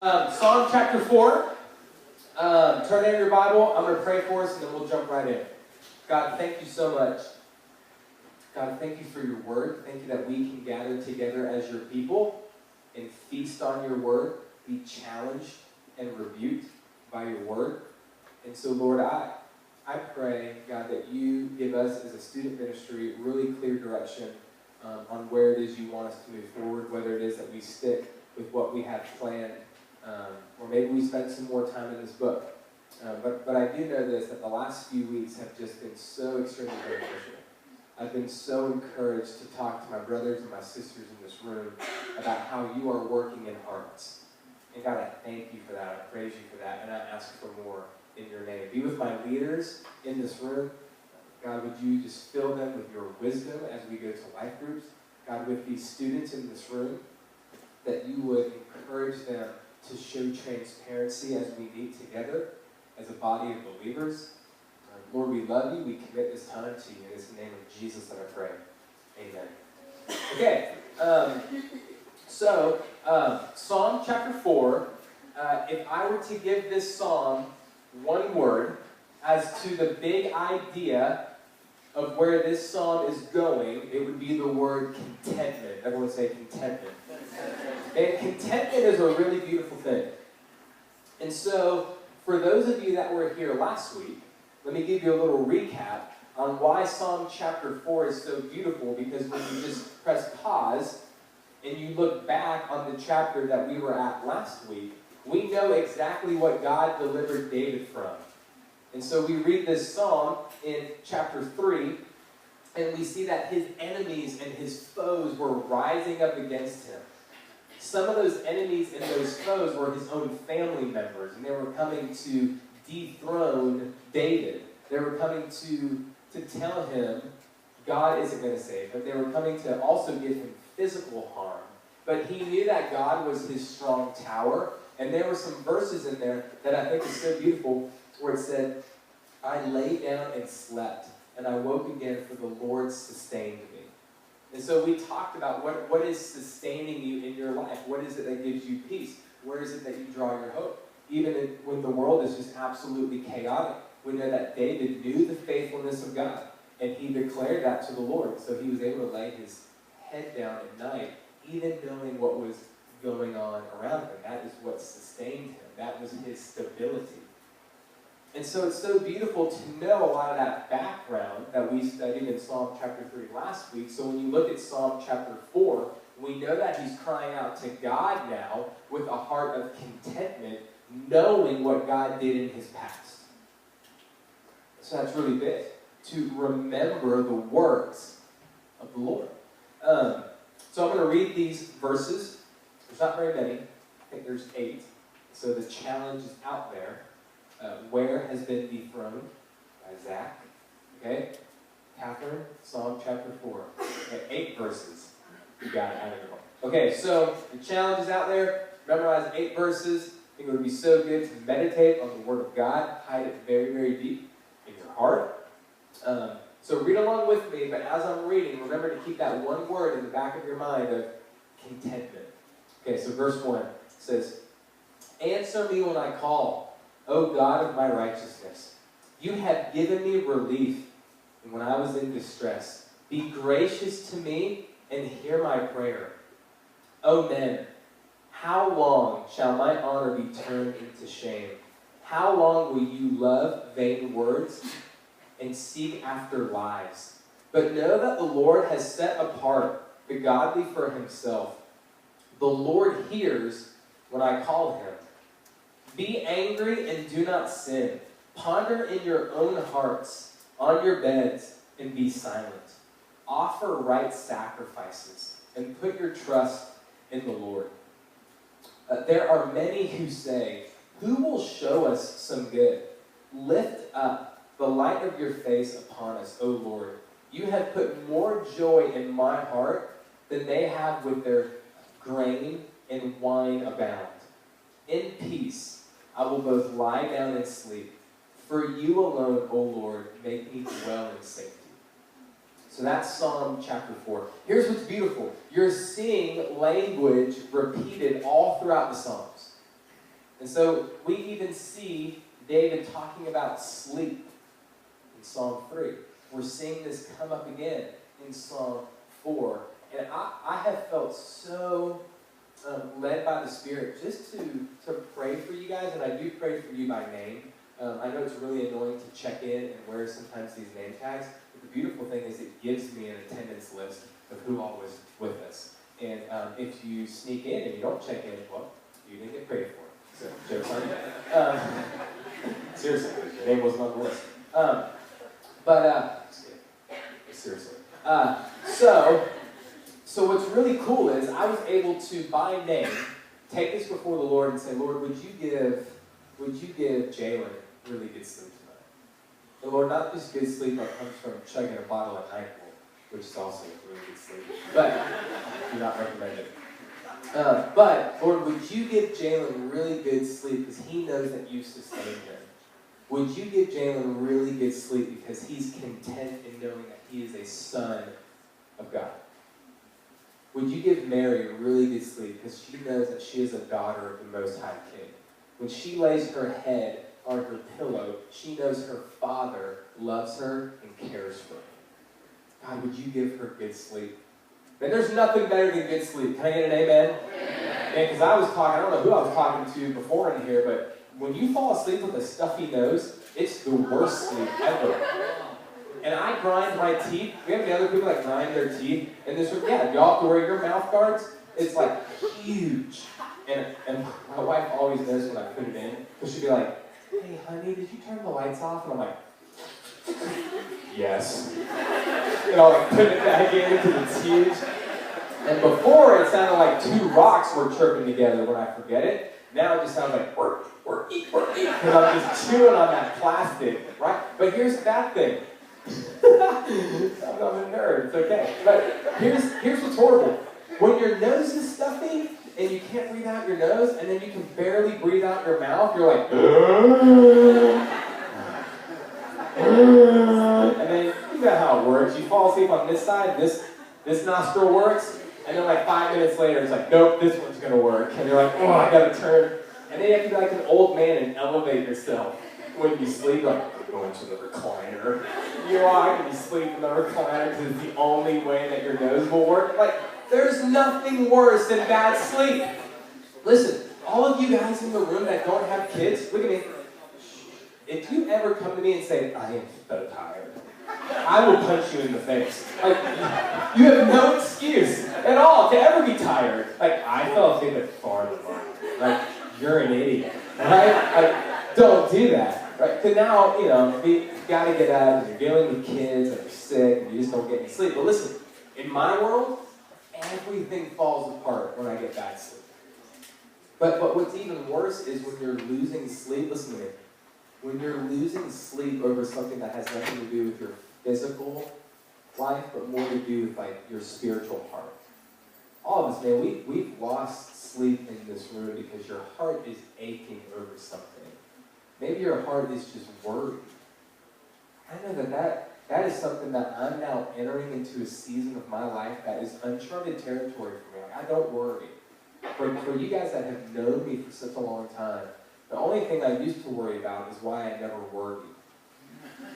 Psalm chapter 4. Turn in your Bible. I'm going to pray for us and then we'll jump right in. God, thank you so much. God, thank you for your word. Thank you that we can gather together as your people and feast on your word, be challenged and rebuked by your word. And so, Lord, I pray, God, that you give us as a student ministry really clear direction on where it is you want us to move forward, whether it is that we stick with what we have planned, or maybe we spend some more time in this book. But I do know this, that the last few weeks have just been so extremely beneficial. I've been so encouraged to talk to my brothers and my sisters in this room about how you are working in hearts. And God, I thank you for that. I praise you for that. And I ask for more in your name. Be with my leaders in this room. God, would you just fill them with your wisdom as we go to life groups? God, with these students in this room, that you would encourage them to show transparency as we meet together as a body of believers. Lord, we love you. We commit this time to you. It's in the name of Jesus that I pray. Amen. Okay. Psalm chapter 4. If I were to give this psalm one word as to the big idea of where this psalm is going, it would be the word contentment. Everyone say contentment. And contentment is a really beautiful thing. And so, for those of you that were here last week, let me give you a little recap on why Psalm chapter 4 is so beautiful, because when you just press pause and you look back on the chapter that we were at last week, we know exactly what God delivered David from. And so we read this psalm in chapter 3, and we see that his enemies and his foes were rising up against him. Some of those enemies and those foes were his own family members, and they were coming to dethrone David. They were coming to tell him God isn't going to save, but they were coming to also give him physical harm. But he knew that God was his strong tower, and there were some verses in there that I think is so beautiful, where it said, I lay down and slept, and I woke again, for the Lord sustained me. And so we talked about what is sustaining you in your life. What is it that gives you peace? Where is it that you draw your hope? Even when the world is just absolutely chaotic, we know that David knew the faithfulness of God, and he declared that to the Lord. So he was able to lay his head down at night, even knowing what was going on around him. That is what sustained him. That was his stability. And so it's so beautiful to know a lot of that background that we studied in Psalm chapter 3 last week. So when you look at Psalm chapter 4, we know that he's crying out to God now with a heart of contentment, knowing what God did in his past. So that's really big, to remember the works of the Lord. So I'm going to read these verses. There's not very many. I think there's 8. So the challenge is out there. Where has been dethroned? By Zach. Okay? Catherine, Psalm chapter 4. Okay, 8 verses. You got it. I don't know. Okay, so the challenge is out there. Memorize 8 verses. I think it would be so good to meditate on the Word of God. Hide it very, very deep in your heart. So read along with me, but as I'm reading, remember to keep that one word in the back of your mind of contentment. Okay, so verse 1 says, Answer me when I call, O God of my righteousness. You have given me relief when I was in distress. Be gracious to me and hear my prayer. O men, how long shall my honor be turned into shame? How long will you love vain words and seek after lies? But know that the Lord has set apart the godly for himself. The Lord hears when I call him. Be angry and do not sin. Ponder in your own hearts, on your beds, and be silent. Offer right sacrifices, and put your trust in the Lord. There are many who say, Who will show us some good? Lift up the light of your face upon us, O Lord. You have put more joy in my heart than they have with their grain and wine abound. In peace I will both lie down and sleep. For you alone, O Lord, make me dwell in safety. So that's Psalm chapter 4. Here's what's beautiful. You're seeing language repeated all throughout the Psalms. And so we even see David talking about sleep in Psalm 3. We're seeing this come up again in Psalm 4. And I have felt so led by the Spirit just to pray for you guys, and I do pray for you by name. I know it's really annoying to check in and wear sometimes these name tags, but the beautiful thing is it gives me an attendance list of who all was with us. And if you sneak in and you don't check in, well, you didn't get prayed for. So, joke's on you. Seriously, your name wasn't on the list. Seriously. So what's really cool is I was able to, by name, take this before the Lord and say, Lord, would you give Jalen really good sleep tonight? And Lord, not just good sleep that comes from chugging a bottle of NyQuil, which is also really good sleep, but I do not recommend it. But, Lord, would you give Jalen really good sleep because he knows that you sustain him? Would you give Jalen really good sleep because he's content in knowing that he is a son of God? Would you give Mary really good sleep because she knows that she is a daughter of the Most High King? When she lays her head on her pillow, she knows her Father loves her and cares for her. God, would you give her good sleep? And there's nothing better than good sleep. Can I get an amen? And because I don't know who I was talking to before in here, but when you fall asleep with a stuffy nose, it's the worst sleep ever. And I grind my teeth. We have any other people that grind their teeth? And this, yeah, y'all have to wear your mouth guards. It's like huge. And my wife always knows when I put it in. Because she'll be like, hey, honey, did you turn the lights off? And I'm like, yes. And I'll like put it back in because it's huge. And before it sounded like two rocks were chirping together when I forget it. Now it just sounds like work, eat. Because I'm just chewing on that plastic, right? But here's that thing. I'm a nerd, it's okay. But here's what's horrible. When your nose is stuffy and you can't breathe out your nose and then you can barely breathe out your mouth, you're like, and then you know how it works. You fall asleep on this side, this nostril works, and then like 5 minutes later it's like, nope, this one's gonna work. And you're like, oh, I gotta turn. And then you have to be like an old man and elevate yourself. When you sleep, like, I'm going to the recliner. You are going to sleep in the recliner because it's the only way that your nose will work. Like, there's nothing worse than bad sleep. Listen, all of you guys in the room that don't have kids, look at me. If you ever come to me and say, I am so tired, I will punch you in the face. Like, you have no excuse at all to ever be tired. Like, I fell asleep at 4 in the morning. Like, you're an idiot, right? Like, don't do that. Right, because now, you got to get out and you're dealing with kids and they're sick and you just don't get any sleep. But listen, in my world, everything falls apart when I get bad sleep. But what's even worse is when you're losing sleep, listen to me, when you're losing sleep over something that has nothing to do with your physical life, but more to do with like your spiritual heart. All of us, man, we've lost sleep in this room because your heart is aching over something. Maybe your heart is just worried. I know that is something that I'm now entering into a season of my life that is uncharted territory for me. Like, I don't worry. For you guys that have known me for such a long time, the only thing I used to worry about is why I never worried.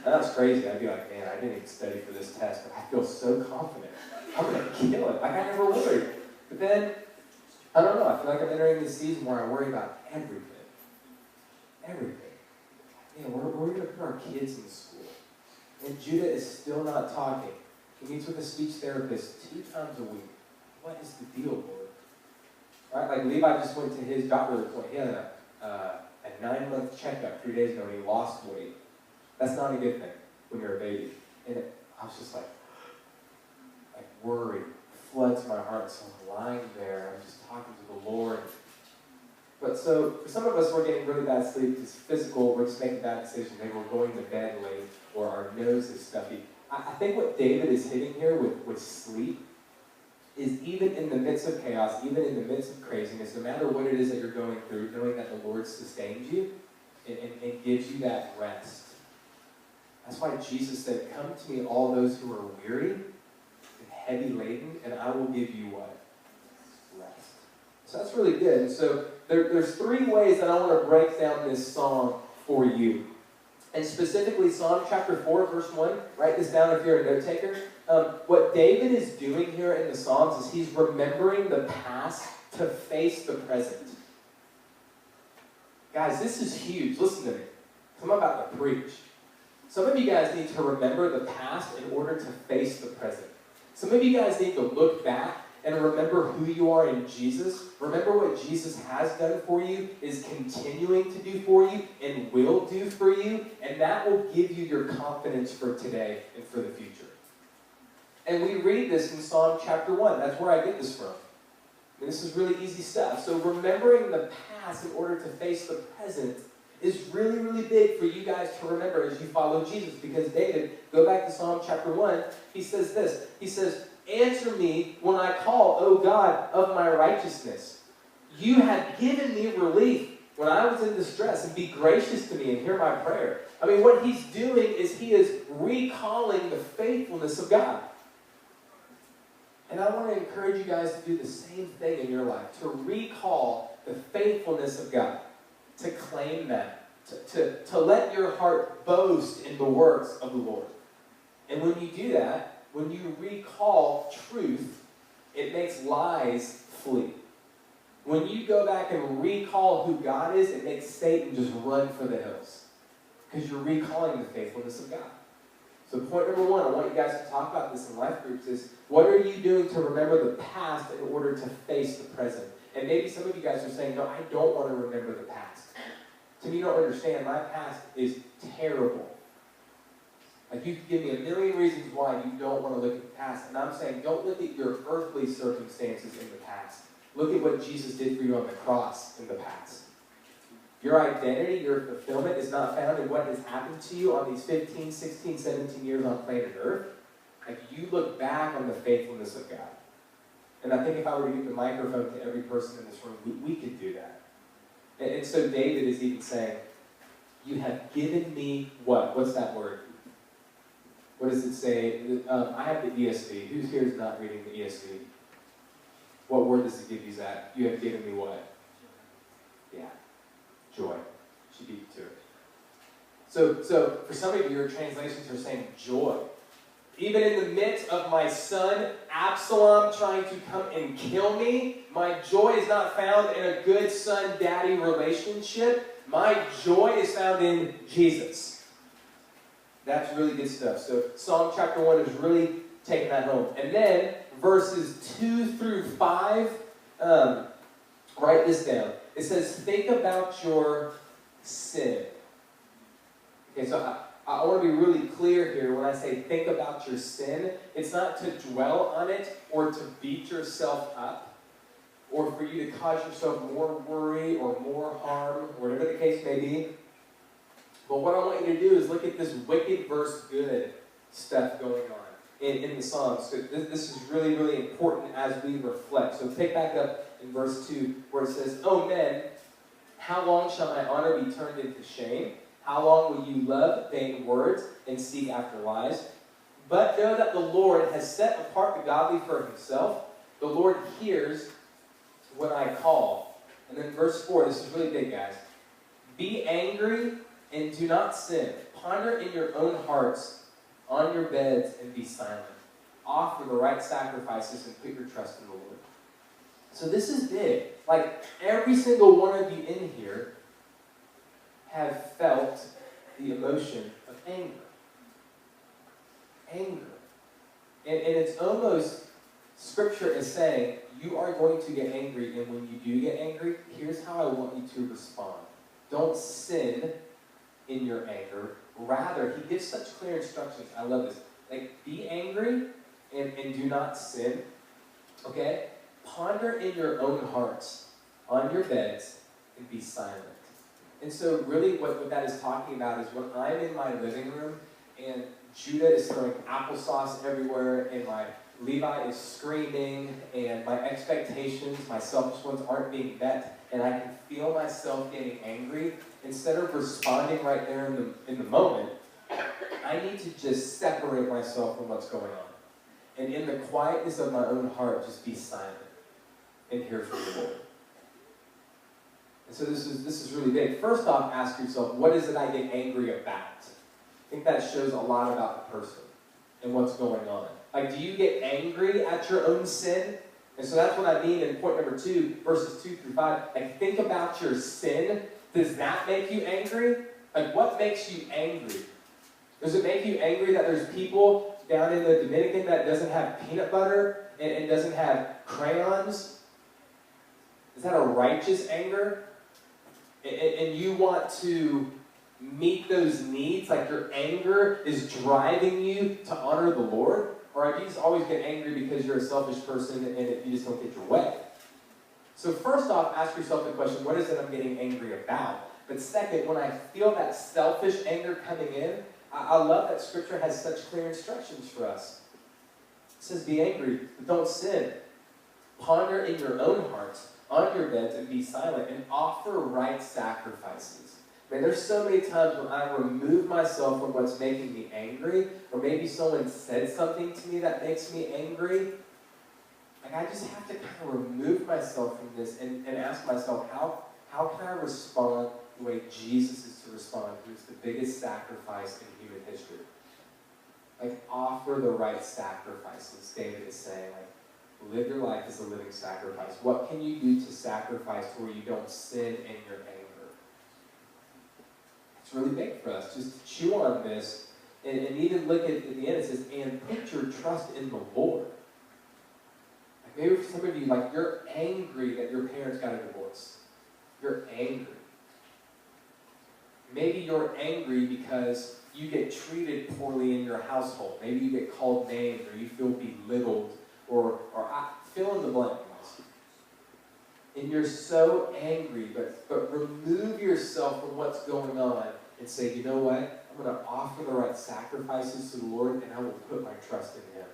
And that's crazy. I'd be like, man, I didn't even study for this test, but I feel so confident. I'm going to kill it. Like, I never worried. But then, I don't know. I feel like I'm entering this season where I worry about everything. Everything. We're going to put our kids in school. And Judah is still not talking. He meets with a speech therapist 2 times a week. What is the deal, Lord? Right? Like Levi just went to his doctor report. He had a 9-month checkup 3 days ago and he lost weight. That's not a good thing when you're a baby. And I was just like worried. Floods my heart. So I'm lying there. I'm just talking to the Lord. But so, for some of us, we're getting really bad sleep. It's physical. We're just making bad decisions. Maybe we're going to bed late, or our nose is stuffy. I think what David is hitting here with sleep is even in the midst of chaos, even in the midst of craziness, no matter what it is that you're going through, knowing that the Lord sustains you and gives you that rest. That's why Jesus said, come to me, all those who are weary and heavy laden, and I will give you what? Rest. So that's really good. And so there's three ways that I want to break down this song for you. And specifically, Psalm chapter 4, verse 1. Write this down if you're a note taker. What David is doing here in the Psalms is he's remembering the past to face the present. Guys, this is huge. Listen to me. I'm about to preach. Some of you guys need to remember the past in order to face the present. Some of you guys need to look back and remember who you are in Jesus. Remember what Jesus has done for you, is continuing to do for you, and will do for you. And that will give you your confidence for today and for the future. And we read this in Psalm chapter 1. That's where I get this from. And this is really easy stuff. So remembering the past in order to face the present is really, really big for you guys to remember as you follow Jesus. Because David, go back to Psalm chapter 1, he says this. He says, answer me when I call, O God of my righteousness. You have given me relief when I was in distress, and be gracious to me and hear my prayer. I mean, what he's doing is he is recalling the faithfulness of God. And I want to encourage you guys to do the same thing in your life, to recall the faithfulness of God, to claim that, to let your heart boast in the works of the Lord. And when you do that, when you recall truth, it makes lies flee. When you go back and recall who God is, it makes Satan just run for the hills. Because you're recalling the faithfulness of God. So point number one, I want you guys to talk about this in life groups, is what are you doing to remember the past in order to face the present? And maybe some of you guys are saying, no, I don't want to remember the past. Some of you don't understand, my past is terrible. Like, you could give me a million reasons why you don't want to look at the past. And I'm saying, don't look at your earthly circumstances in the past. Look at what Jesus did for you on the cross in the past. Your identity, your fulfillment is not found in what has happened to you on these 15, 16, 17 years on planet Earth. Like, you look back on the faithfulness of God. And I think if I were to give the microphone to every person in this room, we could do that. And so David is even saying, you have given me what? What's that word? What does it say? I have the ESV. Who's here is not reading the ESV? What word does it give you, Zach? You have given me what? Yeah. Joy. She beat you to it. So for some of you, your translations are saying joy. Even in the midst of my son Absalom trying to come and kill me, my joy is not found in a good son-daddy relationship. My joy is found in Jesus. That's really good stuff. So Psalm chapter 1 is really taking that home. And then verses 2 through 5, write this down. It says, think about your sin. Okay, so I want to be really clear here when I say think about your sin. It's not to dwell on it or to beat yourself up or for you to cause yourself more worry or more harm, whatever the case may be. But what I want you to do is look at this wicked versus good stuff going on in the Psalms. So this is really, really important as we reflect. So pick back up in verse 2 where it says, "O men, how long shall my honor be turned into shame? How long will you love vain words and seek after lies? But know that the Lord has set apart the godly for himself. The Lord hears when I call." And then verse 4, this is really big, guys. "Be angry and do not sin. Ponder in your own hearts on your beds and be silent. Offer the right sacrifices and put your trust in the Lord." So this is big. Like, every single one of you in here have felt the emotion of anger. Anger. And it's almost, Scripture is saying, you are going to get angry, and when you do get angry, here's how I want you to respond. Don't sin in your anger. Rather, he gives such clear instructions. I love this. Like, be angry and do not sin. Okay? Ponder in your own hearts, on your beds, and be silent. And so really what that is talking about is when I'm in my living room and Judah is throwing applesauce everywhere and my Levi is screaming and my expectations, my selfish ones, aren't being met, and I can feel myself getting angry, instead of responding right there in the moment, I need to just separate myself from what's going on. And in the quietness of my own heart, just be silent and hear from the Lord. And so this is really big. First off, ask yourself, what is it I get angry about? I think that shows a lot about the person and what's going on. Like, do you get angry at your own sin? And so that's what I mean in point number 2, verses 2 through 5. Like, think about your sin. Does that make you angry? Like, what makes you angry? Does it make you angry that there's people down in the Dominican that doesn't have peanut butter and doesn't have crayons? Is that a righteous anger? And you want to meet those needs? Like, your anger is driving you to honor the Lord? Or do you just always get angry because you're a selfish person and you just don't get your way? So first off, ask yourself the question, what is it I'm getting angry about? But second, when I feel that selfish anger coming in, I love that Scripture has such clear instructions for us. It says, be angry, but don't sin. Ponder in your own hearts, on your beds, and be silent, and offer right sacrifices. Man, there's so many times when I remove myself from what's making me angry, or maybe someone said something to me that makes me angry. Like, I just have to kind of remove myself from this and ask myself, how can I respond the way Jesus is to respond, who's the biggest sacrifice in human history? Like, offer the right sacrifices, David is saying. Like, live your life as a living sacrifice. What can you do to sacrifice to where you don't sin in your anger? It's really big for us just to chew on this and even look at the end. It says, and put your trust in the Lord. Like, maybe for some of you, like, you're angry that your parents got a divorce. You're angry. Maybe you're angry because you get treated poorly in your household. Maybe you get called names, or you feel belittled, or fill in the blank, guys. And you're so angry, but remove yourself from what's going on and say, you know what? I'm going to offer the right sacrifices to the Lord, and I will put my trust in Him.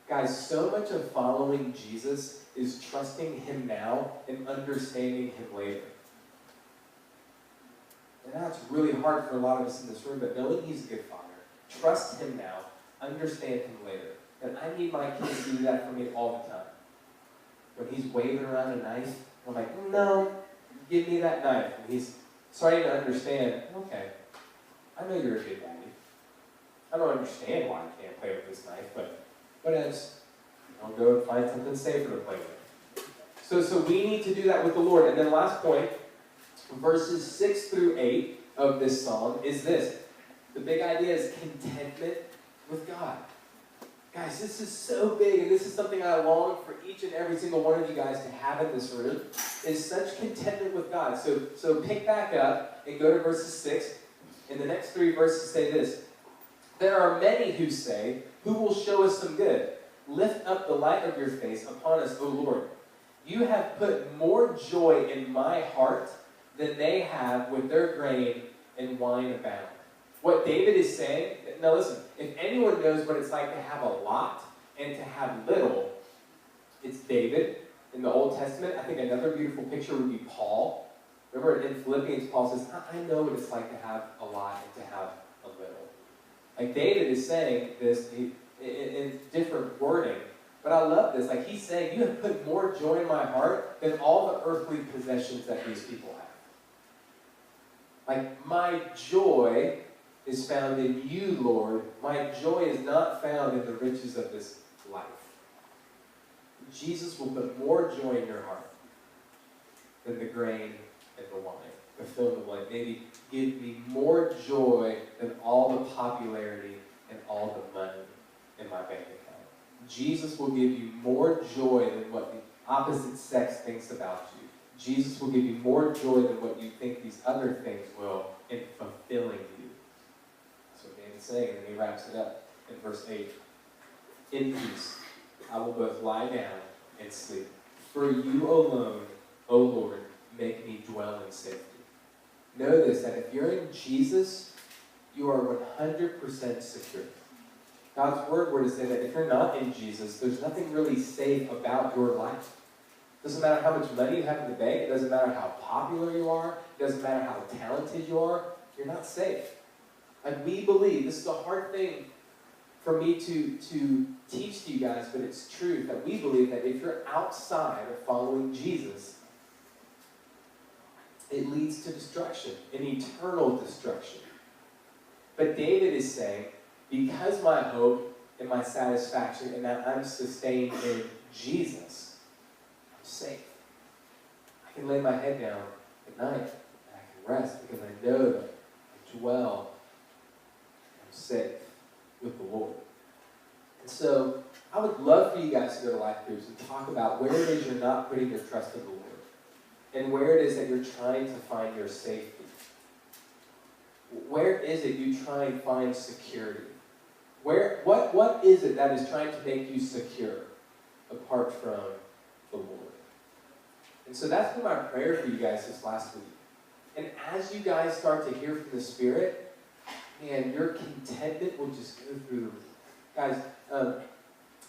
Guys, so much of following Jesus is trusting Him now and understanding Him later. And that's really hard for a lot of us in this room, but knowing He's a good Father, trust Him now, understand Him later. And I need my kids to do that for me all the time. When He's waving around a knife, I'm like, no, give me that knife. And He's starting to understand, okay, I know you're a good daddy. I don't understand why I can't play with this knife, but whatevs. I'll go and find something safer to play with. So we need to do that with the Lord. And then last point, verses 6 through 8 of this psalm is this. The big idea is contentment with God. Guys, this is so big, and this is something I long for each and every single one of you guys to have in this room, is such contentment with God. So pick back up and go to verses 6. And the next 3 verses say this. There are many who say, who will show us some good? Lift up the light of your face upon us, O Lord. You have put more joy in my heart than they have with their grain and wine abound. What David is saying, now listen, if anyone knows what it's like to have a lot and to have little, it's David in the Old Testament. I think another beautiful picture would be Paul. Remember in Philippians, Paul says, I know what it's like to have a lot and to have a little. Like, David is saying this in different wording, but I love this. Like, he's saying, you have put more joy in my heart than all the earthly possessions that these people have. Like, my joy is found in you, Lord. My joy is not found in the riches of this life. Jesus will put more joy in your heart than the grain and the wine. The fill in the blank. Maybe give me more joy than all the popularity and all the money in my bank account. Jesus will give you more joy than what the opposite sex thinks about you. Jesus will give you more joy than what you think these other things will in fulfilling you. That's what David's saying, and then he wraps it up in verse 8. In peace, I will both lie down and sleep. For you alone, O Lord, make me dwell in safety. Know this, that if you're in Jesus, you are 100% secure. God's word were to say that if you're not in Jesus, there's nothing really safe about your life. It doesn't matter how much money you have in the bank. It doesn't matter how popular you are. It doesn't matter how talented you are. You're not safe. And we believe, this is a hard thing for me to teach to you guys, but it's true, that we believe that if you're outside of following Jesus, it leads to destruction, an eternal destruction. But David is saying, because my hope and my satisfaction and that I'm sustained in Jesus, I'm safe. I can lay my head down at night and I can rest because I know that I dwell, I'm safe with the Lord. And so I would love for you guys to go to life groups and talk about where it is you're not putting your trust in the Lord and where it is that you're trying to find your safety. Where is it you try and find security? What is it that is trying to make you secure apart from the Lord? And so that's been my prayer for you guys this last week. And as you guys start to hear from the Spirit, man, your contentment will just go through the roof. Guys, I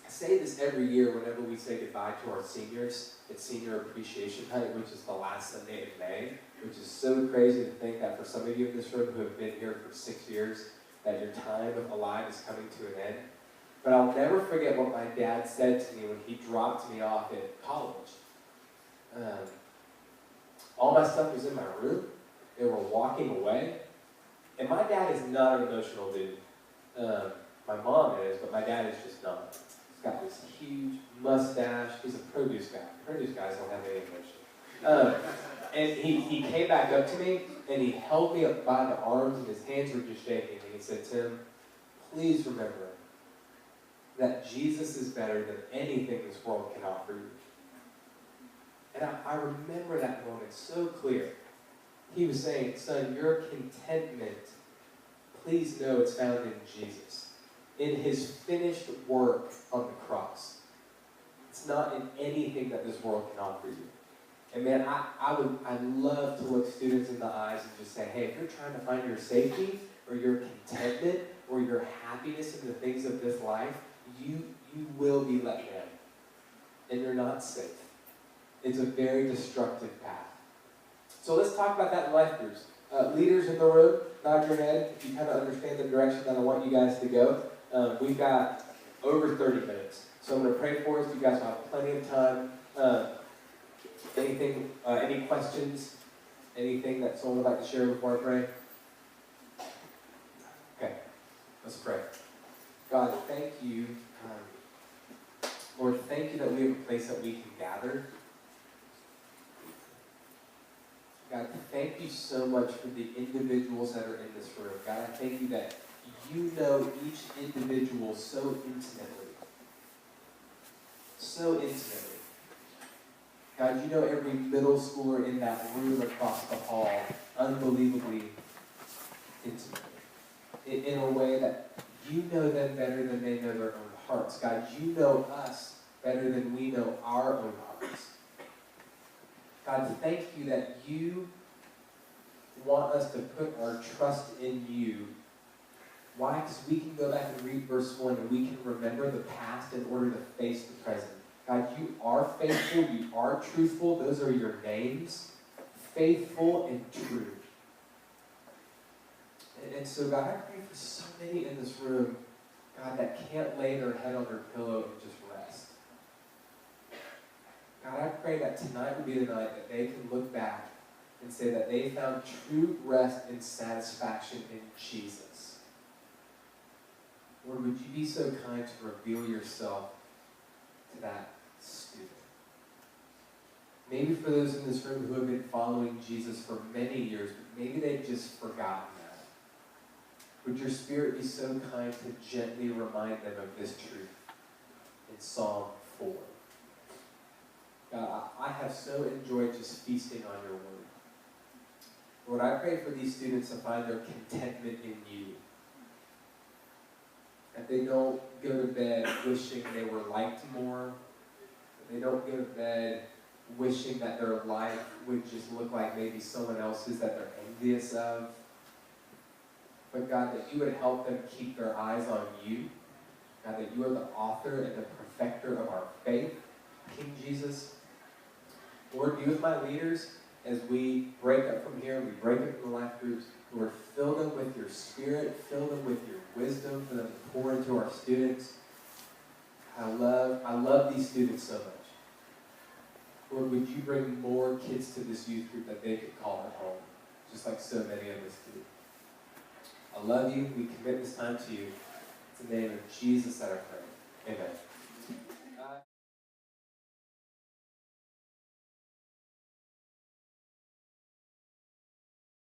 say this every year whenever we say goodbye to our seniors. It's Senior Appreciation Night, which is the last Sunday in May, which is so crazy to think that for some of you in this room who have been here for 6 years, that your time alive is coming to an end. But I'll never forget what my dad said to me when he dropped me off at college. All my stuff was in my room. They were walking away. And my dad is not an emotional dude. My mom is, but my dad is just not. He's got this huge mustache. He's a produce guy. Produce guys don't have any emotion. And he came back up to me, and he held me up by the arms, and his hands were just shaking. And he said, Tim, please remember that Jesus is better than anything this world can offer you. And I remember that moment so clear. He was saying, son, your contentment, please know it's found in Jesus. In his finished work on the cross. It's not in anything that this world can offer you. And man, I'd love to look students in the eyes and just say, hey, if you're trying to find your safety or your contentment or your happiness in the things of this life, you will be let down. And you're not safe. It's a very destructive path. So let's talk about that in life groups. Leaders in the room, nod your head if you kind of understand the direction that I want you guys to go. We've got over 30 minutes. So I'm going to pray for us. You guys will have plenty of time. Any questions? Anything that someone would like to share before I pray? Okay, let's pray. God, thank you. Lord, thank you that we have a place that we can gather. God, thank you so much for the individuals that are in this room. God, I thank you that you know each individual so intimately. So intimately. God, you know every middle schooler in that room across the hall unbelievably intimately. In a way that you know them better than they know their own hearts. God, you know us better than we know our own hearts. God, thank you that you want us to put our trust in you. Why? Because we can go back and read verse 1 and we can remember the past in order to face the present. God, you are faithful, you are truthful, those are your names. Faithful and true. And so, God, I pray for so many in this room, God, that can't lay their head on their pillow and just rest. God, I pray that tonight would be the night that they can look back and say that they found true rest and satisfaction in Jesus. Lord, would you be so kind to reveal yourself to that student? Maybe for those in this room who have been following Jesus for many years, but maybe they've just forgotten that. Would your Spirit be so kind to gently remind them of this truth in Psalm 4? God, I have so enjoyed just feasting on your word. Lord, I pray for these students to find their contentment in you. That they don't go to bed wishing they were liked more. That they don't go to bed wishing that their life would just look like maybe someone else's that they're envious of. But God, that you would help them keep their eyes on you. God, that you are the author and the perfecter of our faith, King Jesus. Lord, be with my leaders as we break up from here, we break up in the life groups. Lord, fill them with your Spirit, fill them with your wisdom for them to pour into our students. I love these students so much. Lord, would you bring more kids to this youth group that they could call their just like so many of us do. I love you. We commit this time to you. It's in the name of Jesus that I pray. Amen.